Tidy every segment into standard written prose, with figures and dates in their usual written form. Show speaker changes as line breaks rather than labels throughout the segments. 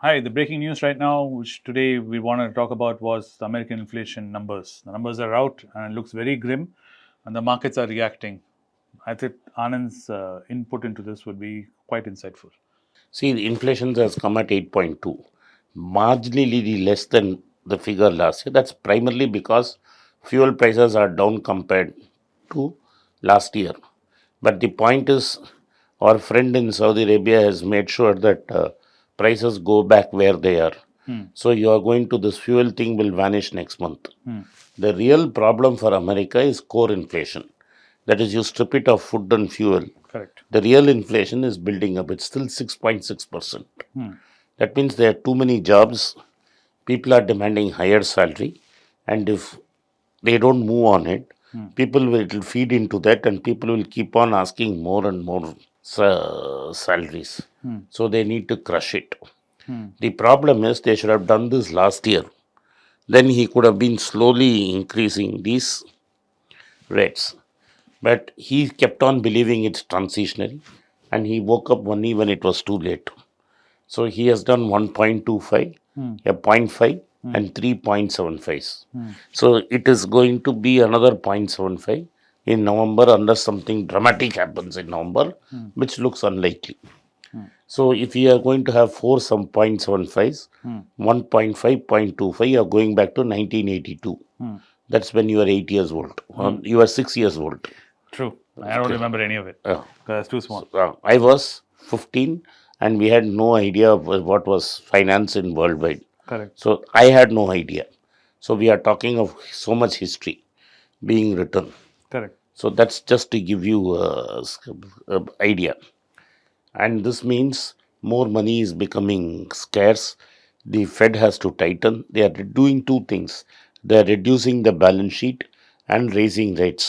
Hi, the breaking news right now, which today we wanted to talk about, was the American inflation numbers. The numbers are out and it looks very grim, and the markets are reacting. I think Anand's input into this would be quite insightful.
See, the inflation has come at 8.2, marginally less than the figure last year. That's primarily because fuel prices are down compared to last year. But the point is, our friend in Saudi Arabia has made sure that prices go back where they are.
Hmm.
So you are going to this fuel thing will vanish next month.
Hmm.
The real problem for America is core inflation. That is, you strip it of food and fuel.
Correct.
The real inflation is building up. It's still 6.6%.
Hmm.
That means there are too many jobs. People are demanding higher salary, and if they don't move on it,
Hmm.
people will it will feed into that, and people will keep on asking more and more salaries.
Hmm.
So they need to crush it.
Hmm.
The problem is they should have done this last year. Then he could have been slowly increasing these rates. But he kept on believing it's transitionary, and he woke up only when it was too late. So he has done 1.25,
Hmm.
a zero point 0.5,
Hmm.
and 3.75.
Hmm.
So it is going to be another 0.75 in November unless something dramatic happens in November,
Hmm.
which looks unlikely.
Hmm.
So if you are going to have four some 0.75s,
Hmm.
1.5, 0.25, you are going back to 1982.
Hmm.
That's when you are 8 years old.
Hmm.
You are 6 years old.
True. I don't
Okay.
remember any of it
Uh,
because it's too small.
I was 15 and we had no idea of what was finance in worldwide.
Correct.
So I had no idea. So we are talking of so much history being written.
Correct.
So that's just to give you a idea. And this means more money is becoming scarce. The Fed has to tighten. They are doing two things. They are reducing the balance sheet and raising rates.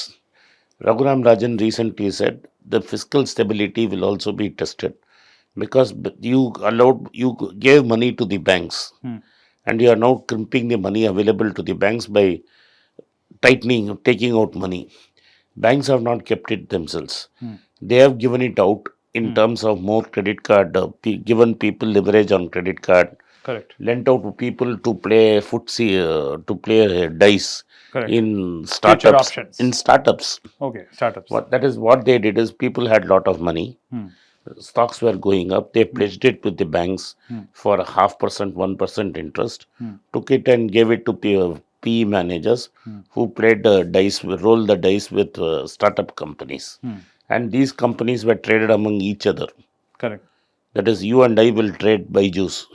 Raghuram Rajan recently said the fiscal stability will also be tested because you gave money to the banks
Hmm.
and you are now crimping the money available to the banks by tightening, taking out money. Banks have not kept it themselves.
Hmm.
They have given it out in
Hmm.
terms of more credit card, given people leverage on credit card,
Correct.
lent out to people to play footsie, to play dice
Correct.
in
Future
startups. In
options.
startups,
Okay. Startups.
what that is what they did is people had lot of money,
Hmm.
stocks were going up. They
Hmm.
pledged it with the banks
Hmm.
for a 0.5%, 1% interest,
Hmm.
took it and gave it to PE managers
Hmm.
who played the dice, rolled the dice with startup companies.
Hmm.
And these companies were traded among each other.
Correct.
That is, you and I will trade by juice.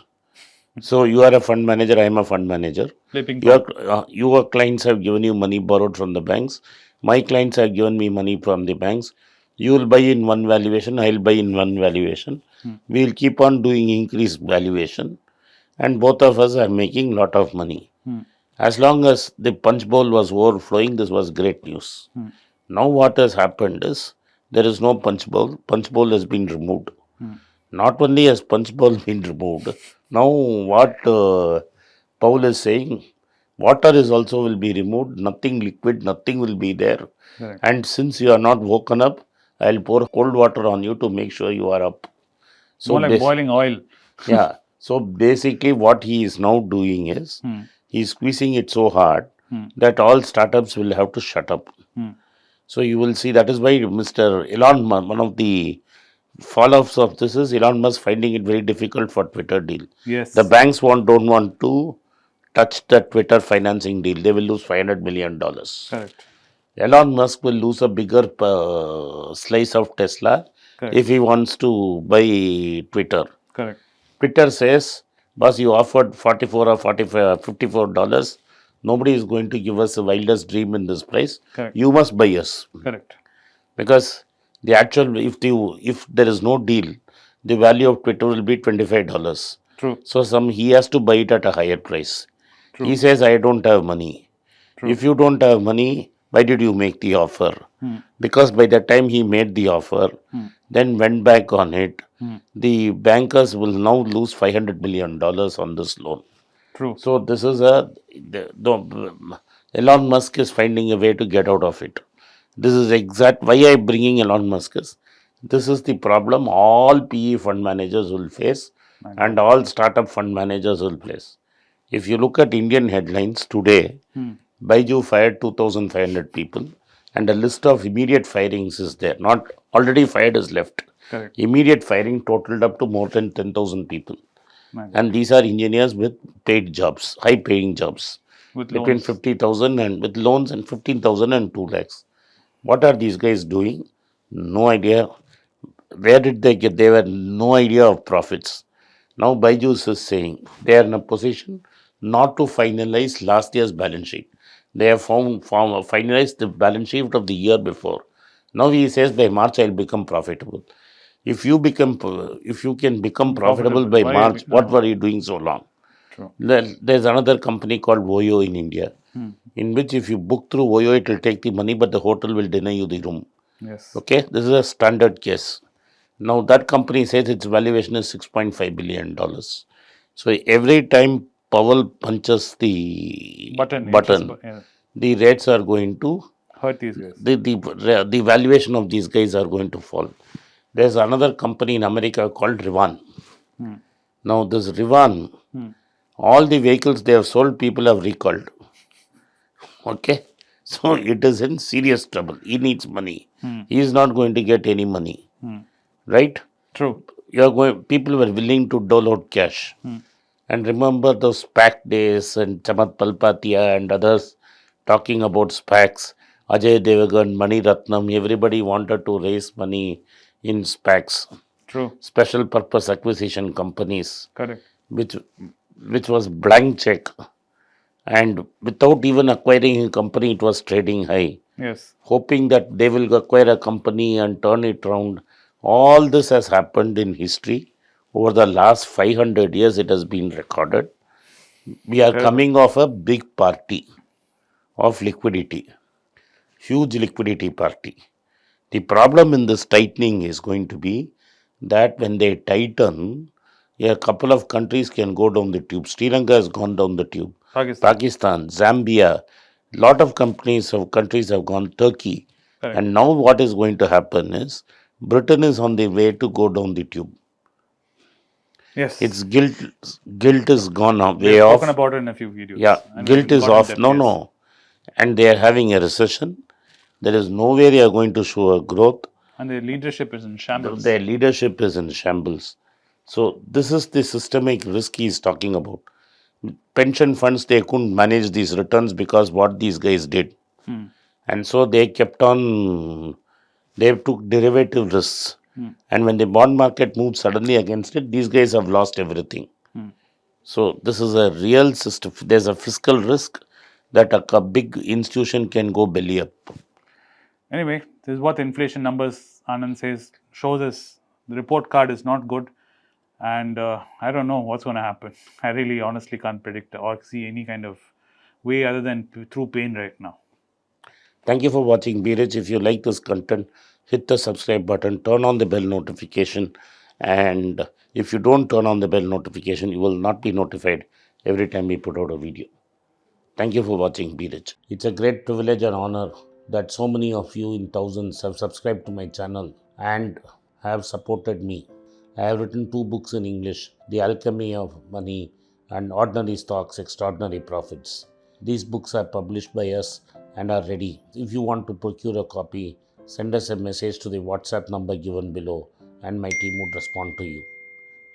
So you are a fund manager, I am a fund manager.
Flipping coin.
Your clients have given you money borrowed from the banks. My clients have given me money from the banks. You will buy in one valuation, I will buy in one valuation.
Hmm.
We will keep on doing increased valuation, and both of us are making lot of money.
Hmm.
As long as the punch bowl was overflowing, this was great news.
Hmm.
Now what has happened is there is no punch bowl. Punch bowl has been removed.
Hmm.
Not only has punch bowl been removed, now what Paul is saying, water is also will be removed, nothing liquid, nothing will be there.
Correct.
And since you are not woken up, I'll pour cold water on you to make sure you are up. So
More like boiling oil.
yeah. So basically what he is now doing is
Hmm.
he's squeezing it so hard
Hmm.
that all startups will have to shut up.
Hmm.
So you will see that is why Mr. Elon Musk, one of the follow-ups of this is Elon Musk finding it very difficult for Twitter deal. The
Yes.
banks don't want to touch the Twitter financing deal. They will lose $500 million.
Correct.
Elon Musk will lose a bigger slice of Tesla
Correct.
if he wants to buy Twitter.
Correct.
Twitter says, boss, you offered 44 or 45, $54. Nobody is going to give us the wildest dream in this price.
Correct.
You must buy us.
Correct.
Because the actual, if there is no deal, the value of Twitter will be $25.
True.
So he has to buy it at a higher price. He
True.
says, I don't have money.
True.
If you don't have money, why did you make the offer?
Hmm.
Because by the time he made the offer,
Hmm.
then went back on it,
Hmm.
the bankers will now lose $500 million on this loan.
True.
So this is Elon Musk is finding a way to get out of it. This is exact why I am bringing Elon Musk is. This is the problem all PE fund managers will face
My
and
God.
all startup fund managers will place. If you look at Indian headlines today,
Hmm.
Baiju fired 2,500 people, and a list of immediate firings is there. Not already fired is left.
Correct.
Immediate firing totaled up to more than 10,000 people.
My God.
And these are engineers with paid jobs, high paying jobs,
With
between
loans.
50,000 and with loans and 15,000 and 2 lakhs. What are these guys doing? No idea. Where did they get? They were no idea of profits. Now Byju's is saying they are in a position not to finalize last year's balance sheet. They have finalized the balance sheet of the year before. Now he says by March I'll become profitable. If you can become profitable
Profitable.
by
Why?
March, what were you doing so long?
True.
There's another company called Voyo in India,
Hmm.
in which if you book through Voyo, it will take the money, but the hotel will deny you the room.
Yes.
Okay, this is a standard case. Now that company says its valuation is $6.5 billion. So every time Powell punches the
Button. Interest.
button,
Yeah.
the rates are going to
Hurt these guys.
the valuation of these guys are going to fall. There's another company in America called Rivan.
Hmm.
Now this Rivan,
Hmm.
all the vehicles they have sold, people have recalled. Okay, so it is in serious trouble. He needs money.
Hmm.
He is not going to get any money,
Hmm.
right?
True.
You're going. People were willing to dole out cash.
Hmm.
And remember those SPAC days and Chamat Palpatia and others talking about SPACs. Ajay Devagan, Mani Ratnam, everybody wanted to raise money in SPACs,
True.
special purpose acquisition companies,
Correct.
which which was blank check. And without even acquiring a company, it was trading high,
Yes.
hoping that they will acquire a company and turn it around. All this has happened in history. Over the last 500 years, it has been recorded. We are
Terrible.
coming off a big party of liquidity, huge liquidity party. The problem in this tightening is going to be that when they tighten, a couple of countries can go down the tube. Sri Lanka has gone down the tube.
Pakistan.
Pakistan, Zambia, lot of countries have gone. Turkey,
Correct.
and now what is going to happen is Britain is on the way to go down the tube.
Yes.
Its guilt is gone
We
way
have spoken
off.
about it in a few
Yeah,
videos. I mean,
guilt
in
is
got in
off.
depth.
No,
Yes.
no, and they are having a recession. There is no way they are going to show a growth.
And the leadership is in shambles.
Their leadership is in shambles. So this is the systemic risk he is talking about. Pension funds, they couldn't manage these returns because what these guys did.
Hmm.
And so they kept on, they took derivative risks.
Hmm.
And when the bond market moved suddenly against it, these guys have lost everything.
Hmm.
So this is a real system. There's a fiscal risk that a big institution can go belly up.
Anyway, this is what the inflation numbers Anand says shows us. The report card is not good, and I don't know what's going to happen. I really, honestly, can't predict or see any kind of way other than through pain right now.
Thank you for watching, Biraj. If you like this content, hit the subscribe button, turn on the bell notification, and if you don't turn on the bell notification, you will not be notified every time we put out a video. Thank you for watching, Biraj. It's a great privilege and honor that so many of you in thousands have subscribed to my channel and have supported me. I have written 2 books in English, The Alchemy of Money and Ordinary Stocks, Extraordinary Profits. These books are published by us and are ready. If you want to procure a copy, send us a message to the WhatsApp number given below and my team would respond to you.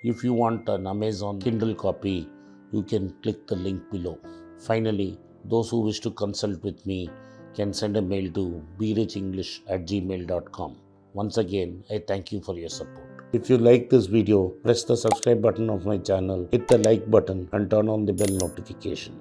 If you want an Amazon Kindle copy, you can click the link below. Finally, those who wish to consult with me can send a mail to brechenglish@gmail.com. Once again, I thank you for your support. If you like this video, press the subscribe button of my channel, hit the like button and turn on the bell notification.